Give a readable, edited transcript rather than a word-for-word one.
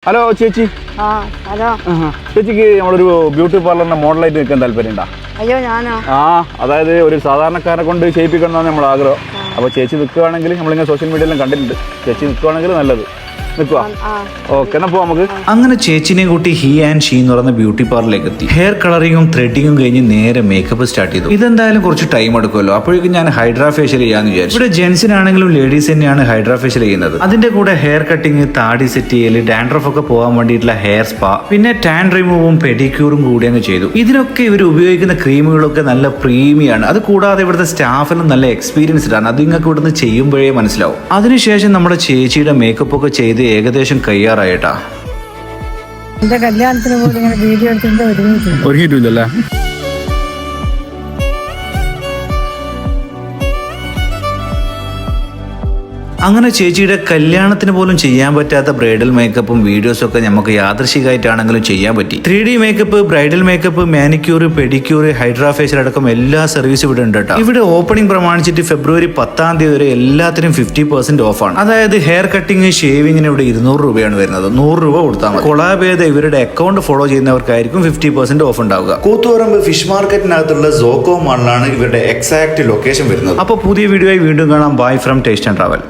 Hello ചേച്ചി. Hello ചേച്ചിക്ക് നമ്മളൊരു ബ്യൂട്ടി പാർലറിന്റെ മോഡലായിട്ട് നിൽക്കാൻ താല്പര്യമുണ്ടോ? അയ്യോ ഞാനോ? അതായത് ഒരു സാധാരണക്കാരെ കൊണ്ട് ചെയ്യിപ്പിക്കണമെന്നാണ് നമ്മുടെ ആഗ്രഹം. അപ്പോൾ ചേച്ചി നിൽക്കുകയാണെങ്കിൽ നമ്മളിങ്ങനെ സോഷ്യൽ മീഡിയയിലും കണ്ടിട്ടുണ്ട്. ചേച്ചി നിൽക്കുകയാണെങ്കിൽ നല്ലത്. ഓക്കെ, എന്നാ പോവാം നമുക്ക്. അങ്ങനെ ചേച്ചിനെ കൂട്ടി ഹി ആൻഡ് ഷീ എന്ന് പറയുന്ന ബ്യൂട്ടി പാർലറിലേക്ക് എത്തി. ഹെയർ കളറിങ്ങും ത്രെഡിങ്ങും കഴിഞ്ഞ് നേരെ മേക്കപ്പ് സ്റ്റാർട്ട് ചെയ്തു. ഇതെന്തായാലും കുറച്ച് ടൈം എടുക്കുമല്ലോ, അപ്പോഴേക്കും ഞാൻ ഹൈഡ്രാ ഫേഷ്യൽ ചെയ്യാന്ന് വിചാരിച്ചു. ഇവിടെ ജെൻസിനാണെങ്കിലും ലേഡീസ് തന്നെയാണ് ഹൈഡ്രാ ഫേഷ്യൽ ചെയ്യുന്നത്. അതിന്റെ കൂടെ ഹെയർ കട്ടിങ്, താടി സെറ്റ് ചെയ്യല്, ഡാൻഡ്രഫ് ഒക്കെ പോകാൻ വേണ്ടിയിട്ടുള്ള ഹെയർ സ്പാ, പിന്നെ ടാൻ റിമൂവും പെഡിക്യൂറും കൂടി അങ്ങ് ചെയ്തു. ഇതിനൊക്കെ ഇവർ ഉപയോഗിക്കുന്ന ക്രീമുകളൊക്കെ നല്ല പ്രീമിയാണ്. അത് കൂടാതെ ഇവിടുത്തെ സ്റ്റാഫിനും നല്ല എക്സ്പീരിയൻസ്ഡ് ആണ്. അത് നിങ്ങൾക്ക് ഇവിടുന്ന് ചെയ്യുമ്പോഴേ മനസ്സിലാവും. അതിനുശേഷം നമ്മുടെ ചേച്ചിയുടെ മേക്കപ്പ് ഒക്കെ ചെയ്ത് ഏകദേശം കഴിയാറായിട്ടാ. എന്റെ കല്യാണത്തിന് പോലും ഇങ്ങനെ വീഡിയോ എടുത്തിട്ട് ഒരുങ്ങിയിട്ടില്ലല്ലേ? അങ്ങനെ ചേച്ചിയുടെ കല്യാണത്തിന് പോലും ചെയ്യാൻ പറ്റാത്ത ബ്രൈഡൽ മേക്കപ്പും വീഡിയോസും ഒക്കെ നമുക്ക് യാദൃശികമായിട്ടാണെങ്കിലും ചെയ്യാൻ പറ്റി. 3D makeup, bridal makeup, manicure, pedicure, hydra facial അടക്കം എല്ലാ സർവീസും ഇവിടെ ഉണ്ട് കേട്ടോ. ഇവിടെ ഓപ്പണിംഗ് പ്രമാണിച്ചിട്ട് ഫെബ്രുവരി 10 വരെ എല്ലാത്തിനും 50% ഓഫാണ്. അതായത് ഹെയർ കട്ടിങ്, ഷേവിങ്ങിന് ഇവിടെ 200 രൂപയാണ് വരുന്നത്. 100 രൂപ കൊടുത്താൽ മതി. കൊളാബ് ചെയ്ത് ഇവരുടെ അക്കൗണ്ട് ഫോളോ ചെയ്യുന്നവർക്കായിരിക്കും 50% ഓഫ് ഉണ്ടാവുക. കൂത്തുപറമ്പ് ഫിഷ് മാർക്കറ്റിനകത്തുള്ള സോക്കോ മാളിലാണ് ഇവരുടെ എക്സാക്ട് ലൊക്കേഷൻ വരുന്നത്. അപ്പോൾ പുതിയ വീഡിയോ ആയി വീണ്ടും കാണാം. Bye from taste and travel.